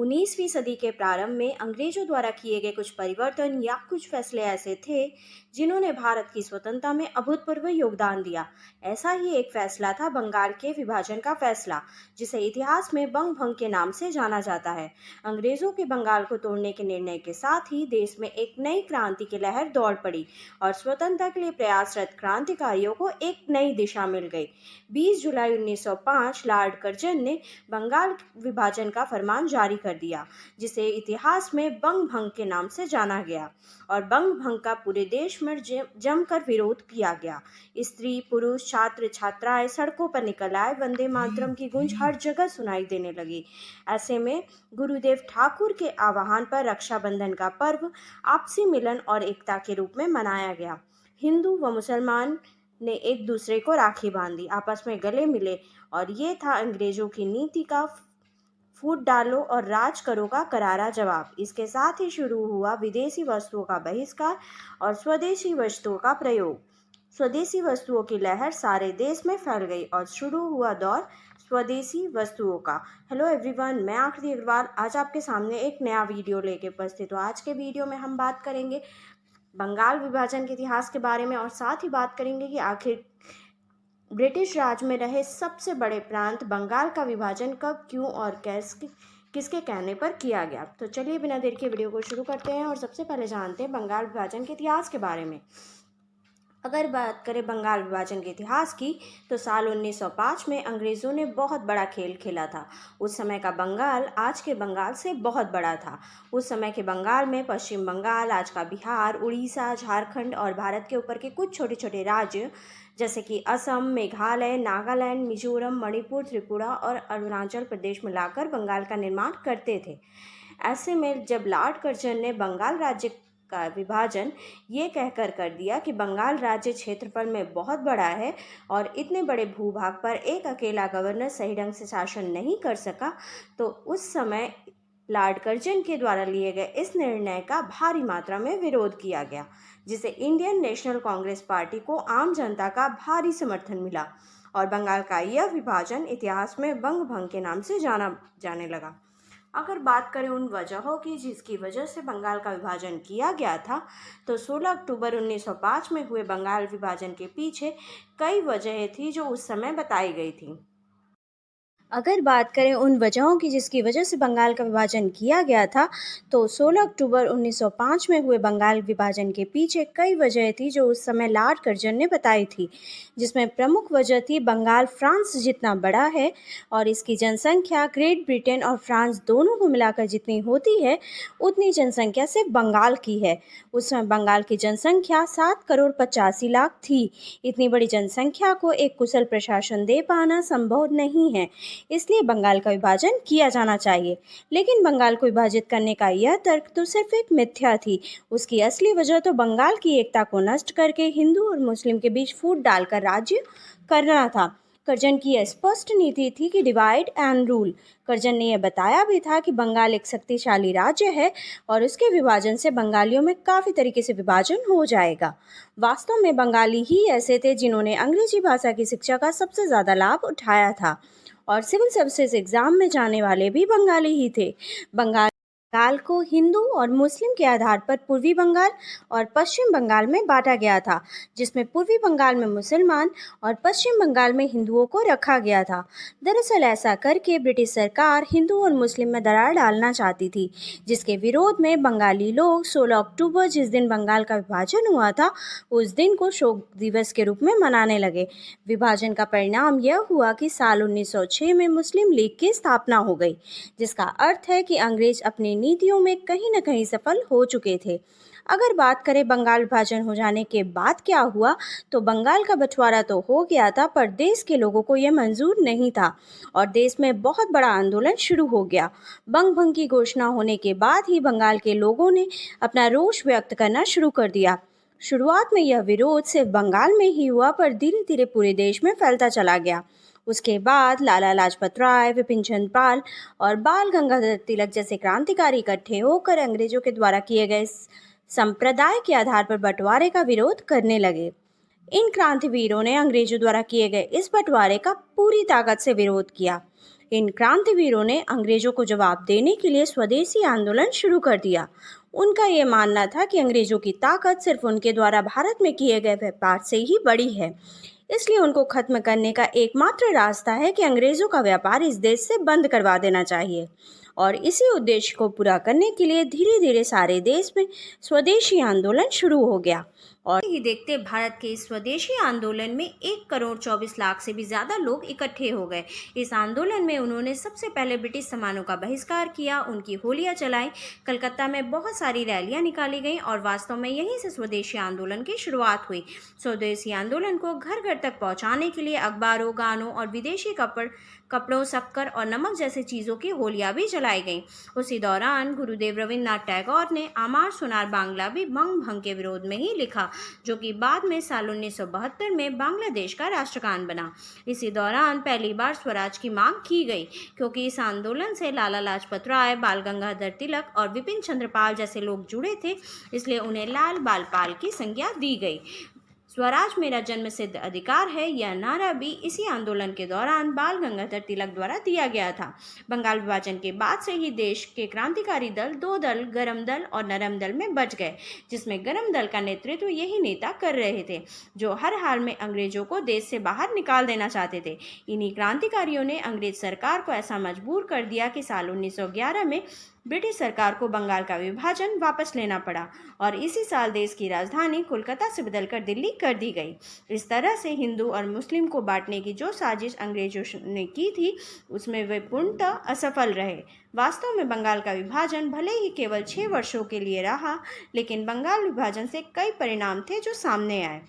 19वीं सदी के प्रारंभ में अंग्रेजों द्वारा किए गए कुछ परिवर्तन या कुछ फैसले ऐसे थे जिन्होंने भारत की स्वतंत्रता में अभूतपूर्व योगदान दिया। ऐसा ही एक फैसला था बंगाल के विभाजन का फैसला, जिसे इतिहास में बंग भंग के नाम से जाना जाता है। अंग्रेजों के बंगाल को तोड़ने के निर्णय के साथ ही देश में एक नई क्रांति की लहर दौड़ पड़ी और स्वतंत्रता के लिए प्रयासरत क्रांतिकारियों को एक नई दिशा मिल गई। 20 जुलाई 1905 लॉर्ड कर्जन ने बंगाल विभाजन का फरमान जारी कर दिया, जिसे इतिहास में बंग भंग के नाम से जाना गया और बंग भंग का पूरे देश में जमकर विरोध किया गया। स्त्री, पुरुष, छात्र, छात्राएं सड़कों पर निकल आए। वंदे मातरम की गूंज हर जगह सुनाई देने लगी। ऐसे में गुरुदेव ठाकुर के आह्वान पर रक्षाबंधन का पर्व आपसी मिलन और एकता के रूप में मनाया गया। हिंदू व मुसलमान ने एक दूसरे को राखी बांधी, आपस में गले मिले और ये था अंग्रेजों की नीति का फूट डालो और राज करो का करारा जवाब। इसके साथ ही शुरू हुआ विदेशी वस्तुओं का बहिष्कार और स्वदेशी वस्तुओं का प्रयोग। स्वदेशी वस्तुओं की लहर सारे देश में फैल गई और शुरू हुआ दौर स्वदेशी वस्तुओं का। हेलो एवरीवन, मैं आकृति अग्रवाल आज आपके सामने एक नया वीडियो लेके उपस्थित हूँ। आज के वीडियो में हम बात करेंगे बंगाल विभाजन के इतिहास के बारे में और साथ ही बात करेंगे कि आखिर ब्रिटिश राज में रहे सबसे बड़े प्रांत बंगाल का विभाजन कब, क्यों और किसके कहने पर किया गया। तो चलिए बिना देर के वीडियो को शुरू करते हैं और सबसे पहले जानते हैं बंगाल विभाजन के इतिहास के बारे में। अगर बात करें बंगाल विभाजन के इतिहास की, तो साल 1905 में अंग्रेज़ों ने बहुत बड़ा खेल खेला था। उस समय का बंगाल आज के बंगाल से बहुत बड़ा था। उस समय के बंगाल में पश्चिम बंगाल, आज का बिहार, उड़ीसा, झारखंड और भारत के ऊपर के कुछ छोटे छोटे राज्य जैसे कि असम, मेघालय, नागालैंड, मिजोरम, मणिपुर, त्रिपुरा और अरुणाचल प्रदेश मिलाकर बंगाल का निर्माण करते थे। ऐसे में जब लॉर्ड कर्जन ने बंगाल राज्य का विभाजन ये कहकर कर दिया कि बंगाल राज्य क्षेत्रफल में बहुत बड़ा है और इतने बड़े भूभाग पर एक अकेला गवर्नर सही ढंग से शासन नहीं कर सका, तो उस समय लॉर्ड कर्जन के द्वारा लिए गए इस निर्णय का भारी मात्रा में विरोध किया गया, जिसे इंडियन नेशनल कांग्रेस पार्टी को आम जनता का भारी समर्थन मिला और बंगाल का यह विभाजन इतिहास में बंग भंग के नाम से जाना जाने लगा। अगर बात करें उन वजहों की जिसकी वजह से बंगाल का विभाजन किया गया था, तो 16 अक्टूबर 1905 में हुए बंगाल विभाजन के पीछे कई वजहें थी जो उस समय बताई गई थी। अगर बात करें उन वजहों की जिसकी वजह से बंगाल का विभाजन किया गया था, तो 16 अक्टूबर 1905 में हुए बंगाल विभाजन के पीछे कई वजहें थी जो उस समय लॉर्ड कर्जन ने बताई थी, जिसमें प्रमुख वजह थी बंगाल फ्रांस जितना बड़ा है और इसकी जनसंख्या ग्रेट ब्रिटेन और फ्रांस दोनों को मिलाकर जितनी होती है उतनी जनसंख्या सिर्फ बंगाल की है। उस समय बंगाल की जनसंख्या 7,85,00,000 थी। इतनी बड़ी जनसंख्या को एक कुशल प्रशासन दे पाना संभव नहीं है, इसलिए बंगाल का विभाजन किया जाना चाहिए। लेकिन बंगाल को विभाजित करने का यह तर्क तो सिर्फ एक मिथ्या थी। उसकी असली वजह तो बंगाल की एकता को नष्ट करके हिंदू और मुस्लिम के बीच फूट डालकर राज्य करना था। कर्जन की यह स्पष्ट नीति थी कि डिवाइड एंड रूल। कर्जन ने यह बताया भी था कि बंगाल एक शक्तिशाली राज्य है और उसके विभाजन से बंगालियों में काफ़ी तरीके से विभाजन हो जाएगा। वास्तव में बंगाली ही ऐसे थे जिन्होंने अंग्रेजी भाषा की शिक्षा का सबसे ज़्यादा लाभ उठाया था और सिविल सर्विसेज एग्ज़ाम में जाने वाले भी बंगाली ही थे। बंगाल को हिंदू और मुस्लिम के आधार पर पूर्वी बंगाल और पश्चिम बंगाल में बांटा गया था, जिसमें पूर्वी बंगाल में मुसलमान और पश्चिम बंगाल में हिंदुओं को रखा गया था। दरअसल ऐसा करके ब्रिटिश सरकार हिंदू और मुस्लिम में दरार डालना चाहती थी, जिसके विरोध में बंगाली लोग 16 अक्टूबर जिस दिन बंगाल का विभाजन हुआ था उस दिन को शोक दिवस के रूप में मनाने लगे। विभाजन का परिणाम यह हुआ कि साल 1906 में मुस्लिम लीग की स्थापना हो गई, जिसका अर्थ है कि अंग्रेज अपनी नीतियों में कहीं न कहीं सफल हो चुके थे। अगर बात करें बंगाल विभाजन हो जाने के बाद क्या हुआ, तो बंगाल का बंटवारा तो हो गया था, पर देश के लोगों को यह मंजूर नहीं था और देश में बहुत बड़ा आंदोलन शुरू हो गया। बंग भंग की घोषणा होने के बाद ही बंगाल के लोगों ने अपना रोष व्यक्त करना शुरू कर दिया। शुरुआत में यह विरोध सिर्फ बंगाल में ही हुआ, पर धीरे धीरे पूरे देश में फैलता चला गया। उसके बाद लाला लाजपत राय, विपिन चंद्र पाल और बाल गंगाधर तिलक जैसे क्रांतिकारी इकट्ठे होकर अंग्रेजों के द्वारा किए गए संप्रदाय के आधार पर बंटवारे का विरोध करने लगे। इन क्रांतिवीरों ने अंग्रेजों द्वारा किए गए इस बंटवारे का पूरी ताकत से विरोध किया। इन क्रांतिवीरों ने अंग्रेजों को जवाब देने के लिए स्वदेशी आंदोलन शुरू कर दिया। उनका ये मानना था कि अंग्रेजों की ताकत सिर्फ उनके द्वारा भारत में किए गए व्यापार से ही बड़ी है। इसलिए उनको खत्म करने का एकमात्र रास्ता है कि अंग्रेजों का व्यापार इस देश से बंद करवा देना चाहिए। और इसी उद्देश्य को पूरा करने के लिए धीरे धीरे सारे देश में स्वदेशी आंदोलन शुरू हो गया। और ही देखते भारत के इस स्वदेशी आंदोलन में 1,24,00,000 से भी ज़्यादा लोग इकट्ठे हो गए। इस आंदोलन में उन्होंने सबसे पहले ब्रिटिश सामानों का बहिष्कार किया, उनकी होलियां चलाई, कलकत्ता में बहुत सारी रैलियां निकाली गईं और वास्तव में यहीं से स्वदेशी आंदोलन की शुरुआत हुई। स्वदेशी आंदोलन को घर घर तक पहुंचाने के लिए अखबारों, गानों और विदेशी कपड़ों, शक्कर और नमक जैसे चीज़ों की होलियां भी जलाई गईं। उसी दौरान गुरुदेव रविन्द्रनाथ टैगोर ने आमार सोनार बांग्ला भी बंग भंग के विरोध में ही लिखा, जो कि बाद में साल 1972 में बांग्लादेश का राष्ट्रगान बना। इसी दौरान पहली बार स्वराज की मांग की गई, क्योंकि इस आंदोलन से लाला लाजपत राय, बाल गंगाधर तिलक और विपिन चंद्र पाल जैसे लोग जुड़े थे, इसलिए उन्हें लाल बाल पाल की संज्ञा दी गई। स्वराज मेरा जन्म सिद्ध अधिकार है, यह नारा भी इसी आंदोलन के दौरान बाल गंगाधर तिलक द्वारा दिया गया था। बंगाल विभाजन के बाद से ही देश के क्रांतिकारी दल दो दल, गरम दल और नरम दल में बंट गए, जिसमें गरम दल का नेतृत्व यही नेता कर रहे थे, जो हर हाल में अंग्रेजों को देश से बाहर निकाल देना चाहते थे। इन्हीं क्रांतिकारियों ने अंग्रेज सरकार को ऐसा मजबूर कर दिया कि साल 1911 में ब्रिटिश सरकार को बंगाल का विभाजन वापस लेना पड़ा और इसी साल देश की राजधानी कोलकाता से बदलकर दिल्ली कर दी गई। इस तरह से हिंदू और मुस्लिम को बांटने की जो साजिश अंग्रेजों ने की थी, उसमें वे पूर्णतः असफल रहे। वास्तव में बंगाल का विभाजन भले ही केवल 6 वर्षों के लिए रहा, लेकिन बंगाल विभाजन से कई परिणाम थे जो सामने आए।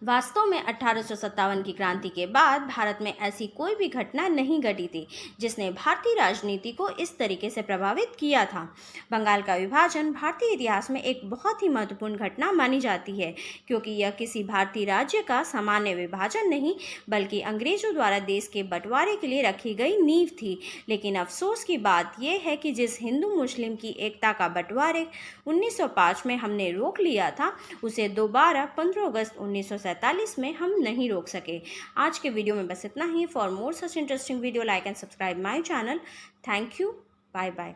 वास्तव में 1857 की क्रांति के बाद भारत में ऐसी कोई भी घटना नहीं घटी थी जिसने भारतीय राजनीति को इस तरीके से प्रभावित किया था। बंगाल का विभाजन भारतीय इतिहास में एक बहुत ही महत्वपूर्ण घटना मानी जाती है, क्योंकि यह किसी भारतीय राज्य का सामान्य विभाजन नहीं, बल्कि अंग्रेजों द्वारा देश के बंटवारे के लिए रखी गई नींव थी। लेकिन अफसोस की बात यह है कि जिस हिंदू मुस्लिम की एकता का बंटवारे 1905 में हमने रोक लिया था, उसे दोबारा 15 अगस्त 1947 में हम नहीं रोक सके। आज के वीडियो में बस इतना ही। For more such interesting video, like and subscribe my channel. Thank you. Bye bye.